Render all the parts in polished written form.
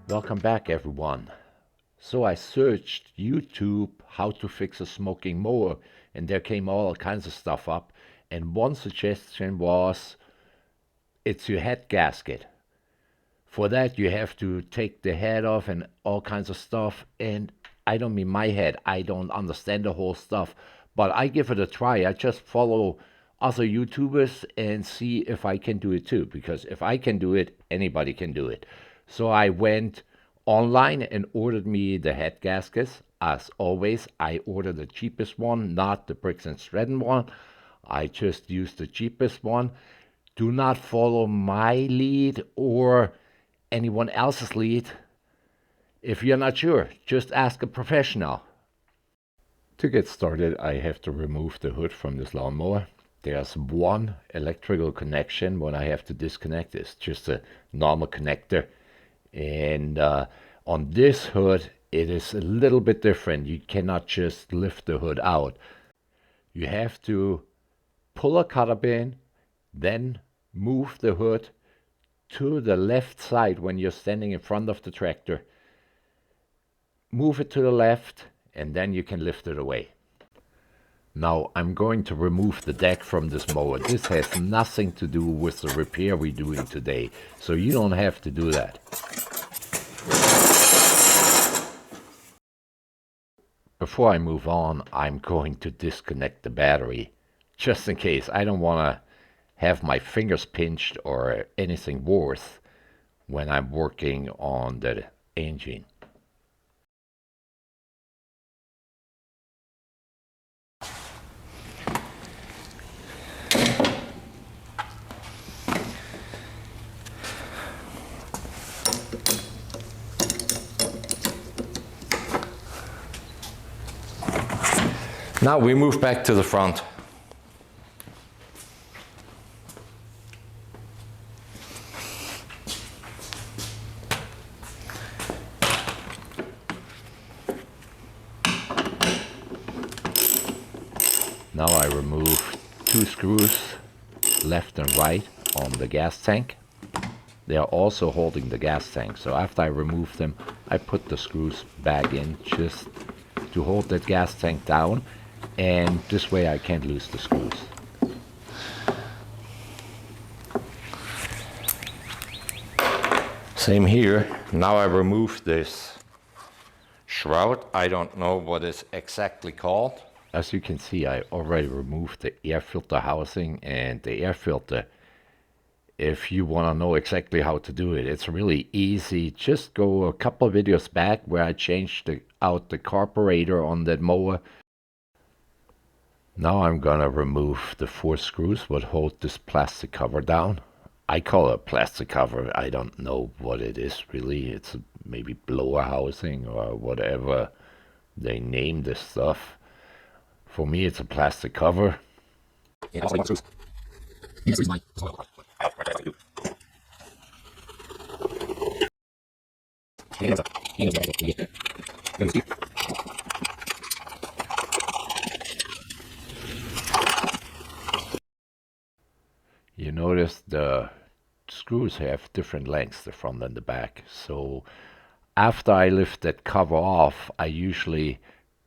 Welcome back, everyone. So I searched YouTube how to fix a smoking mower, and there came all kinds of stuff up. And one suggestion was it's your head gasket. For that, you have to take the head off and all kinds of stuff. And I don't mean my head, I don't understand the whole stuff, but I give it a try. I just follow other YouTubers and see if I can do it too, because if I can do it, anybody can do it. So I went online and ordered me the head gaskets. As always, I ordered the cheapest one, not the Bricks and Stratton one. I just used the cheapest one. Do not follow my lead or anyone else's lead. If you're not sure, just ask a professional. To get started, I have to remove the hood from this lawnmower. There's one electrical connection when I have to disconnect. It's just a normal connector. And on this hood, it is a little bit different. You cannot just lift the hood out. You have to pull a cotter pin, then move the hood to the left side when you're standing in front of the tractor. Move it to the left, and then you can lift it away. Now I'm going to remove the deck from this mower. This has nothing to do with the repair we're doing today, so you don't have to do that. Before I move on, I'm going to disconnect the battery, just in case. I don't want to have my fingers pinched or anything worse when I'm working on the engine. Now we move back to the front. Now I remove two screws, left and right, on the gas tank. They are also holding the gas tank, so after I remove them, I put the screws back in just to hold that gas tank down, and this way I can't lose the screws. Same here. Now I remove this shroud. I don't know what it's exactly called. As you can see, I already removed the air filter housing and the air filter. If you want to know exactly how to do it, it's really easy. Just go a couple of videos back where I changed out the carburetor on that mower. Now I'm gonna remove the four screws that hold this plastic cover down. I call it a plastic cover. I don't know what it is really. It's maybe blower housing or whatever they name this stuff. For me, it's a plastic cover. Yeah, also screws. You notice the screws have different lengths, the front and the back. So after I lift that cover off, I usually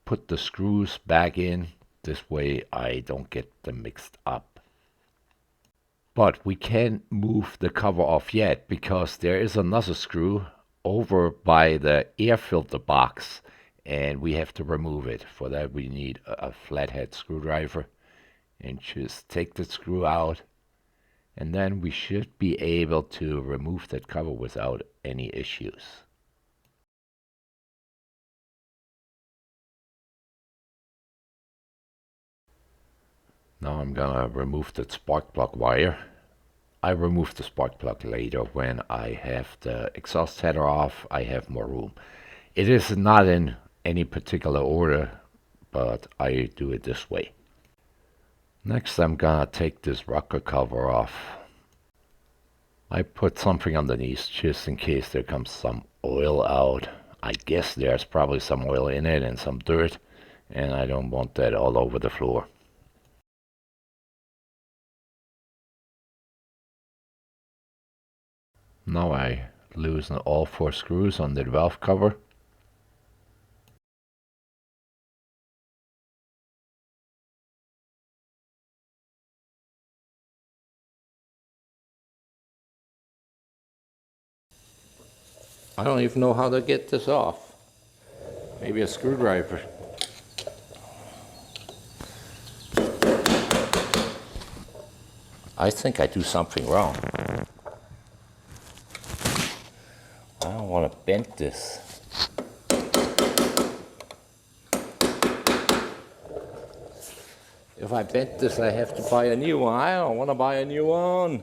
put the screws back in. This way I don't get them mixed up. But we can't move the cover off yet because there is another screw over by the air filter box and we have to remove it. For that we need a flathead screwdriver, and just take the screw out, and then we should be able to remove that cover without any issues. Now I'm gonna remove the spark plug wire. I remove the spark plug later when I have the exhaust header off. I have more room. It is not in any particular order, but I do it this way. Next I'm gonna take this rocker cover off. I put something underneath just in case there comes some oil out. I guess there's probably some oil in it and some dirt, and I don't want that all over the floor. Now I loosen all 4 screws on the valve cover. I don't even know how to get this off. Maybe a screwdriver. I think I do something wrong. I don't want to bend this. If I bend this, I have to buy a new one. I don't want to buy a new one.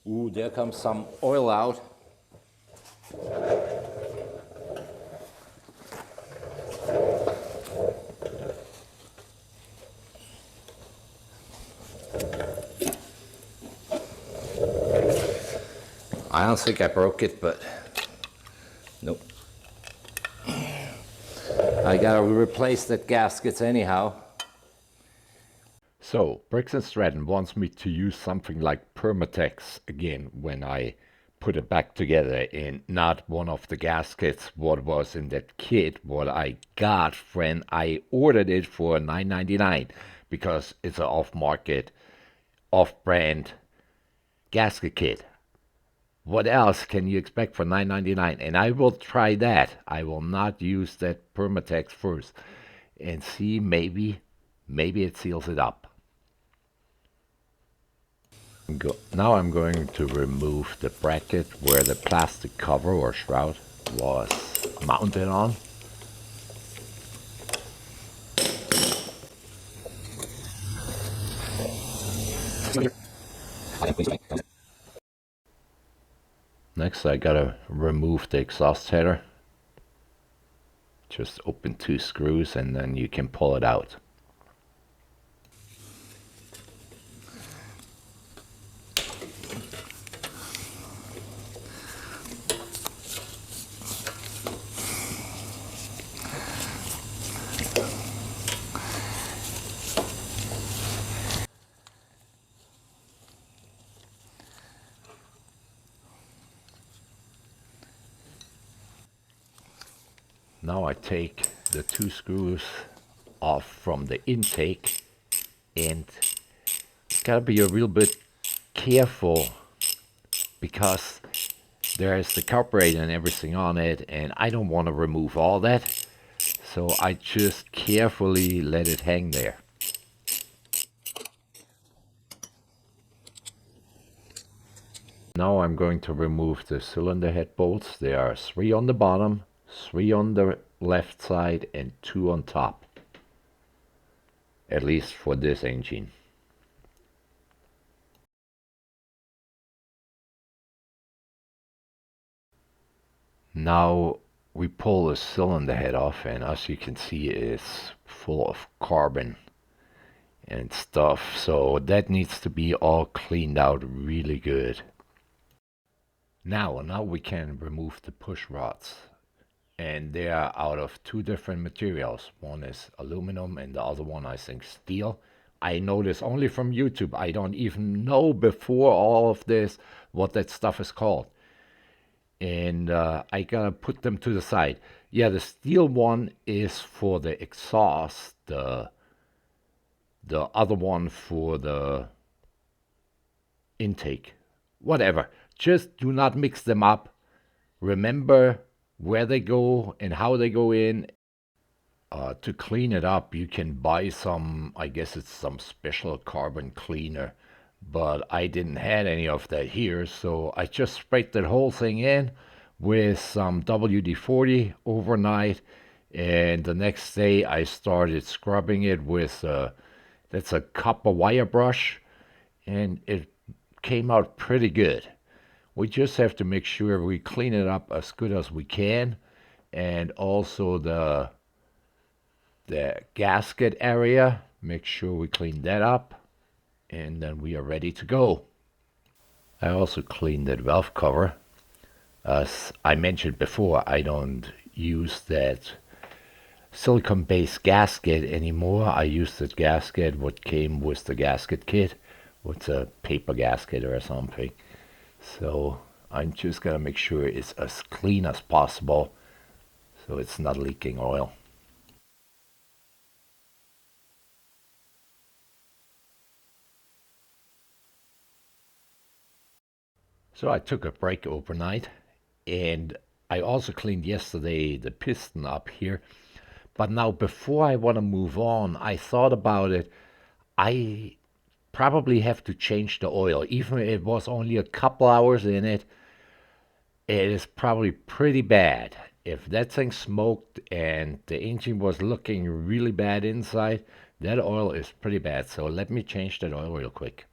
Ooh, there comes some oil out. I don't think I broke it, but nope. I gotta replace that gasket anyhow. So, Briggs & Stratton wants me to use something like Permatex again when I put it back together, and not one of the gaskets what was in that kit what I got when I ordered it for $9.99, because it's an off-market, off-brand gasket kit. What else can you expect for $9.99? And I will try that. I will not use that Permatex first and see, maybe it seals it up. Now I'm going to remove the bracket where the plastic cover or shroud was mounted on. Next, I gotta remove the exhaust header. Just open 2 screws and then you can pull it out. Now I take the 2 screws off from the intake, and gotta be a real bit careful because there's the carburetor and everything on it, and I don't want to remove all that, so I just carefully let it hang there. Now I'm going to remove the cylinder head bolts. There are 3 on the bottom, 3 on the left side, and 2 on top. At least for this engine. Now we pull the cylinder head off, and as you can see, it's full of carbon and stuff, so that needs to be all cleaned out really good. Now we can remove the push rods, and they are out of 2 different materials. One is aluminum and the other one, I think, steel. I know this only from YouTube. I don't even know before all of this what that stuff is called. And I gotta put them to the side. Yeah, the steel one is for the exhaust, the other one for the intake. Whatever. Just do not mix them up. Remember where they go and how they go in. To clean it up, you can buy some, I guess it's some special carbon cleaner, but I didn't have any of that here, so I just sprayed that whole thing in with some WD-40 overnight, and the next day I started scrubbing it with that's a copper wire brush, and it came out pretty good. We just have to make sure we clean it up as good as we can, and also the gasket area, make sure we clean that up, and then we are ready to go. I also cleaned that valve cover. As I mentioned before, I don't use that silicone based gasket anymore. I use the gasket what came with the gasket kit, with a paper gasket or something. So I'm just gonna make sure it's as clean as possible so it's not leaking oil. So I took a break overnight, and I also cleaned yesterday the piston up here. But now, before I want to move on, I thought about it. I probably have to change the oil. Even if it was only a couple hours in it, it is probably pretty bad. If that thing smoked and the engine was looking really bad inside, that oil is pretty bad. So let me change that oil real quick.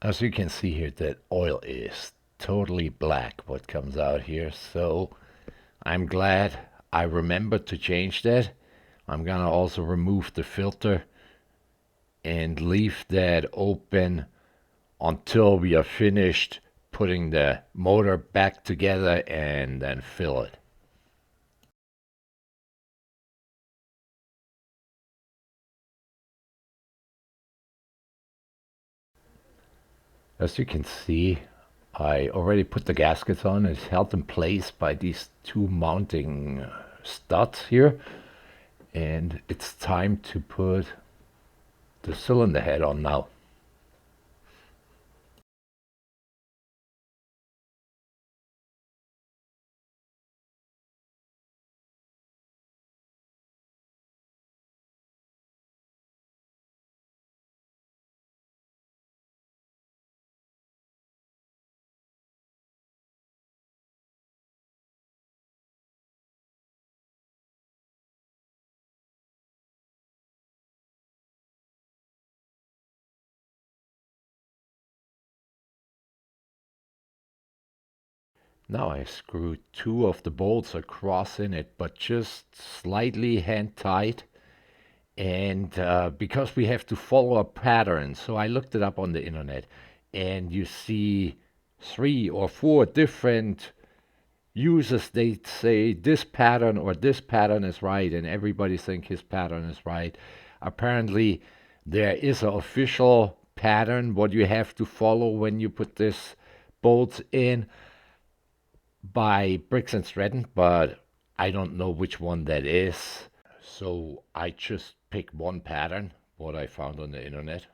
As you can see here, that oil is totally black what comes out here. So I'm glad I remembered to change that. I'm gonna also remove the filter and leave that open until we are finished putting the motor back together and then fill it. As you can see, I already put the gaskets on. It's held in place by these two mounting studs here. And it's time to put the cylinder head on now. Now I screwed two of the bolts across in it, but just slightly hand tight. And because we have to follow a pattern, so I looked it up on the internet, and you see 3 or 4 different users. They say this pattern or this pattern is right, and everybody think his pattern is right. Apparently, there is an official pattern what you have to follow when you put this bolts in by Bricks and Stratton, but I don't know which one that is. So I just picked one pattern, what I found on the internet,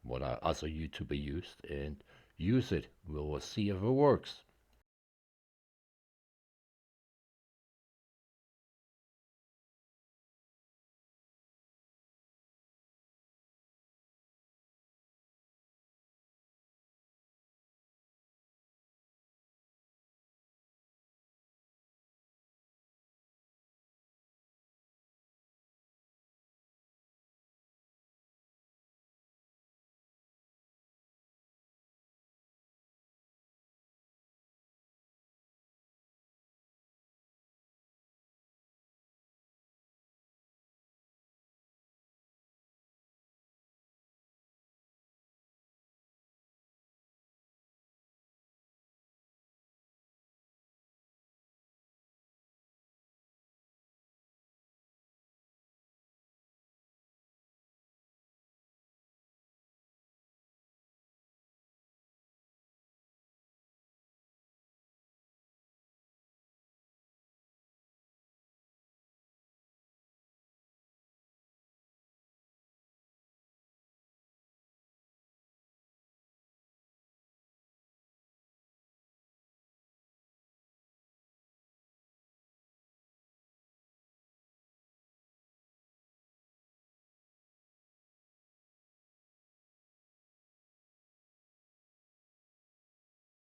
what I other YouTuber used, and use it. We'll see if it works.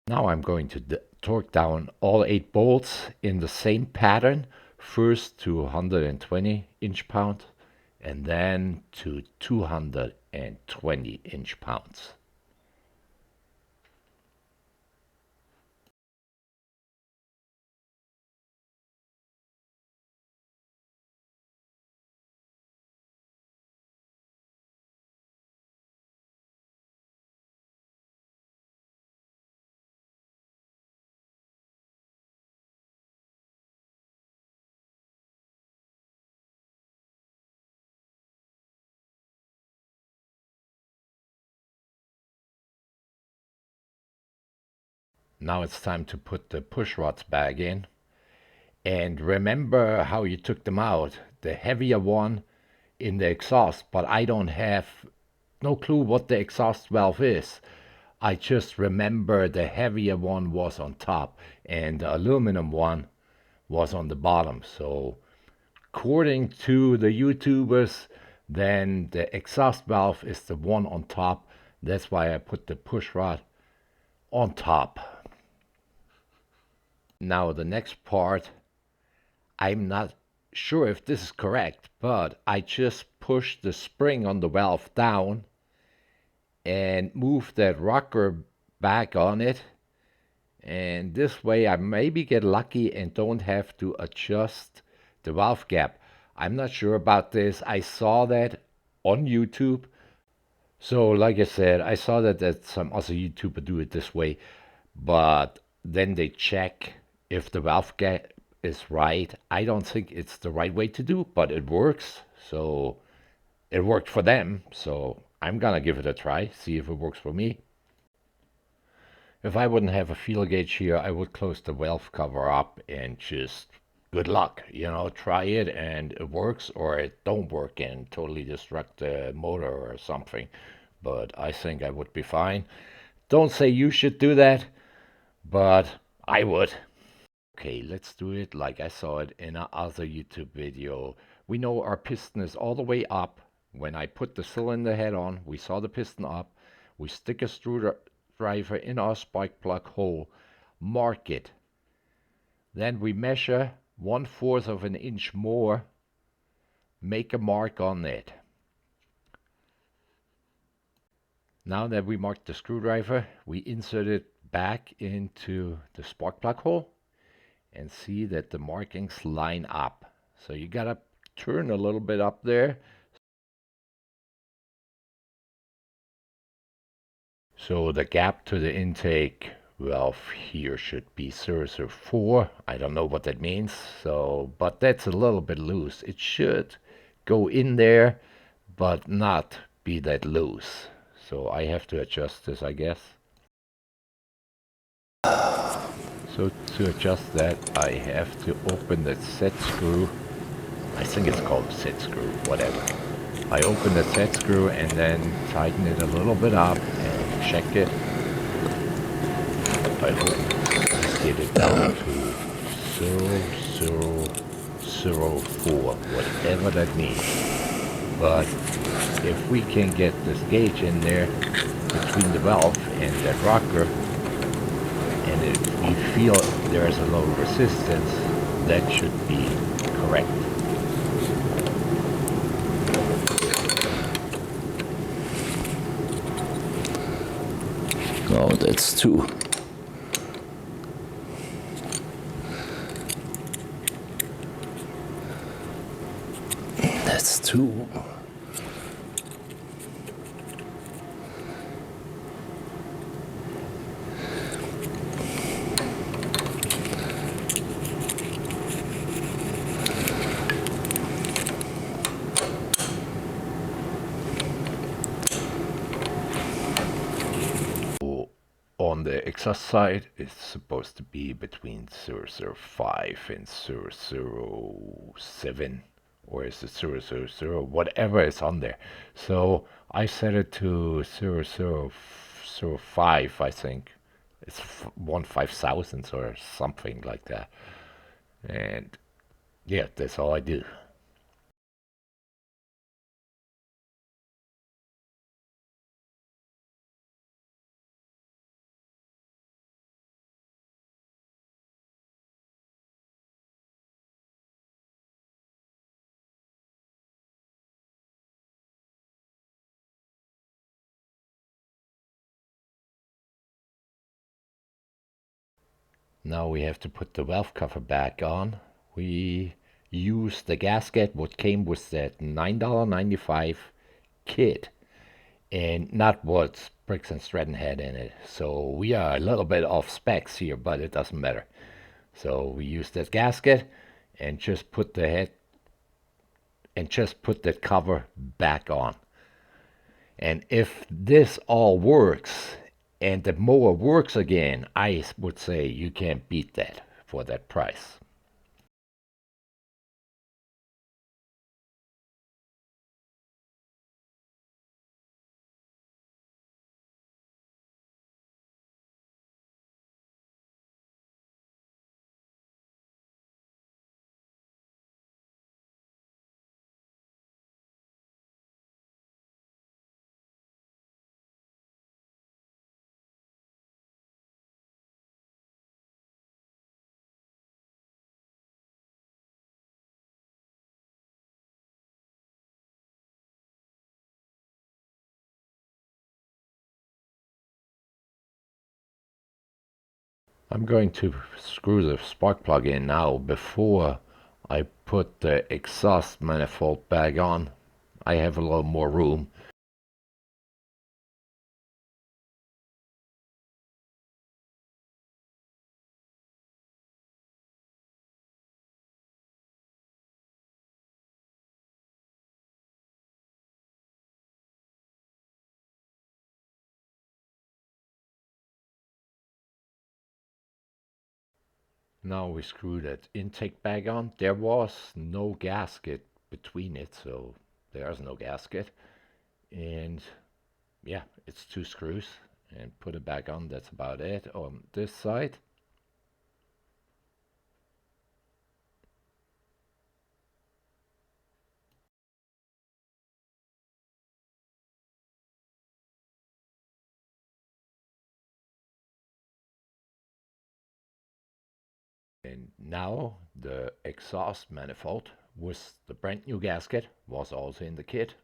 Now I'm going to torque down all 8 bolts in the same pattern, first to 120 inch-pounds and then to 220 inch-pounds. Now it's time to put the push rods back in. And remember how you took them out. The heavier one in the exhaust, but I don't have no clue what the exhaust valve is. I just remember the heavier one was on top and the aluminum one was on the bottom. So according to the YouTubers, then the exhaust valve is the one on top. That's why I put the push rod on top. Now the next part, I'm not sure if this is correct, but I just pushed the spring on the valve down and move that rocker back on it, and this way I maybe get lucky and don't have to adjust the valve gap. I'm not sure about this. I saw that on YouTube. So like I said, I saw that some other YouTuber do it this way, but then they check if the valve gap is right. I don't think it's the right way to do, but it works. So it worked for them, so I'm gonna give it a try, see if it works for me. If I wouldn't have a feel gauge here, I would close the valve cover up and just good luck, try it and it works, or it don't work and totally destruct the motor or something. But I think I would be fine. Don't say you should do that, but I would. Okay, let's do it like I saw it in another YouTube video. We know our piston is all the way up. When I put the cylinder head on, we saw the piston up. We stick a screwdriver in our spark plug hole, mark it. Then we measure 1/4 of an inch more, make a mark on it. Now that we marked the screwdriver, we insert it back into the spark plug hole and see that the markings line up. So you gotta turn a little bit up there. So the gap to the intake valve here should be 0.04. I don't know what that means. So, but that's a little bit loose. It should go in there, but not be that loose. So I have to adjust this, I guess. So to adjust that, I have to open the set screw. I think it's called set screw, whatever. I open the set screw and then tighten it a little bit up and check it. I hope get it down to 0.004, whatever that means. But if we can get this gauge in there between the valve and that rocker, and if we feel there's a low resistance, that should be correct. Oh, that's 2. That's 2. On the exhaust side, it's supposed to be between 0.005 and 0.007, or is it 0.000, whatever is on there. So I set it to 0.005, I think. It's 1/5000th or something like that. And yeah, that's all I do. Now we have to put the valve cover back on. We use the gasket what came with that $9.95 kit, and not what Briggs and Stratton had in it. So we are a little bit off specs here, but it doesn't matter. So we use that gasket and just put the head and just put that cover back on. And if this all works and the mower works again, I would say you can't beat that for that price. I'm going to screw the spark plug in now before I put the exhaust manifold back on. I have a little more room. Now we screw that intake back on. There was no gasket between it, so there's no gasket. And yeah, it's two screws and put it back on. That's about it on this side. And now the exhaust manifold with the brand new gasket was also in the kit.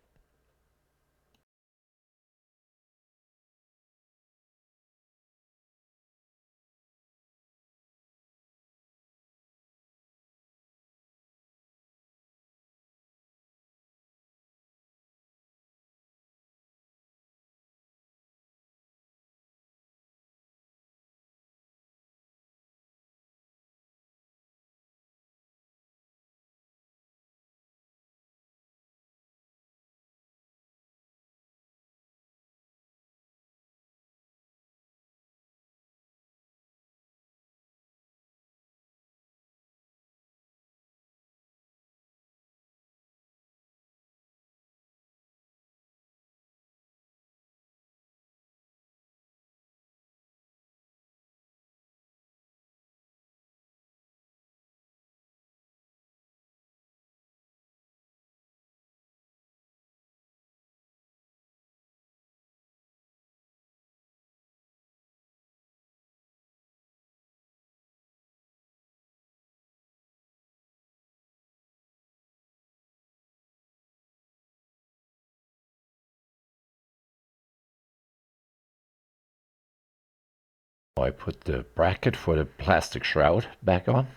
I put the bracket for the plastic shroud back on.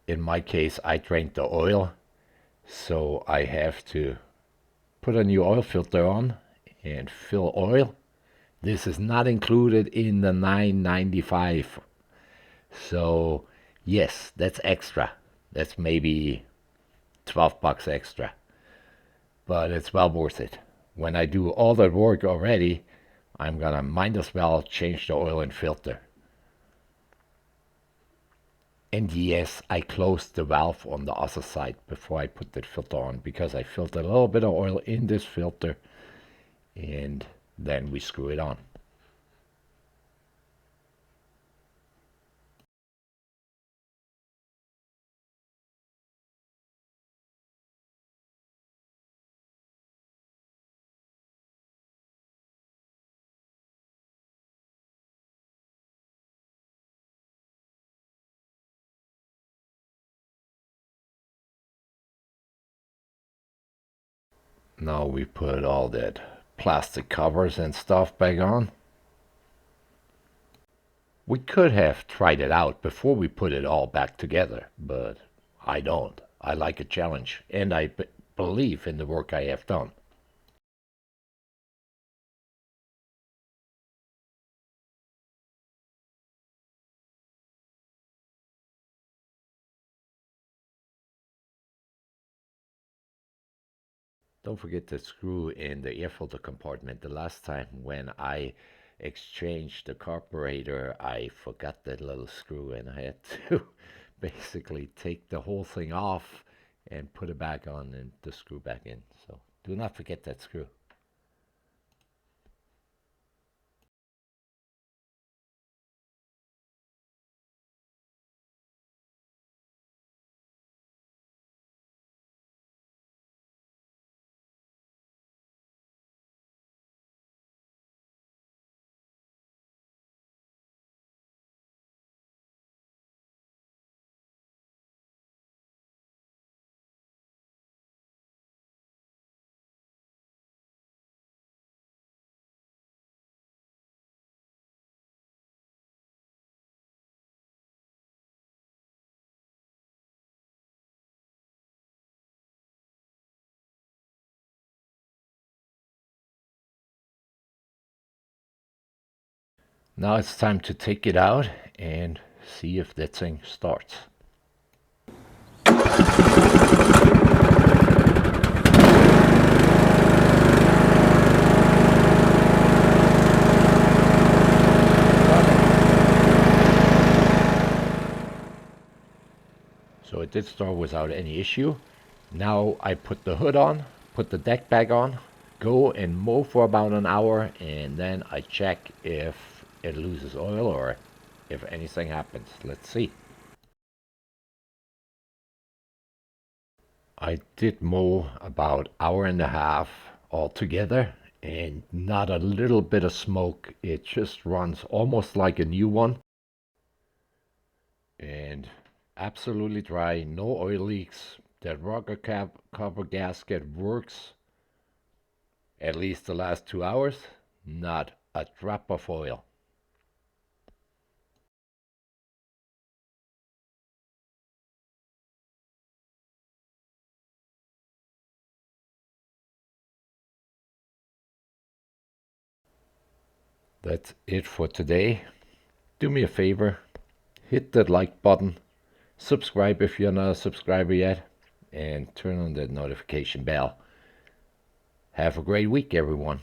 In my case, I drained the oil, so I have to put a new oil filter on and fill oil. This is not included in the $9.95. So, yes, that's extra. That's maybe 12 bucks extra, but it's well worth it. When I do all that work already, I'm gonna might as well change the oil and filter. And yes, I closed the valve on the other side before I put that filter on because I filled a little bit of oil in this filter and then we screw it on. Now we put all that plastic covers and stuff back on. We could have tried it out before we put it all back together, but I don't. I like a challenge, and I believe in the work I have done. Don't forget the screw in the air filter compartment. The last time when I exchanged the carburetor, I forgot that little screw and I had to basically take the whole thing off and put it back on and the screw back in. So do not forget that screw. Now it's time to take it out and see if that thing starts. So it did start without any issue. Now I put the hood on, put the deck back on, go and mow for about an hour, and then I check if it loses oil or if anything happens. Let's see. I did mow about hour and a half altogether, and not a little bit of smoke. It just runs almost like a new one. And absolutely dry, no oil leaks. That rubber cover gasket works at least the last 2 hours. Not a drop of oil. That's it for today. Do me a favor, hit that like button, subscribe if you're not a subscriber yet, and turn on that notification bell. Have a great week, everyone.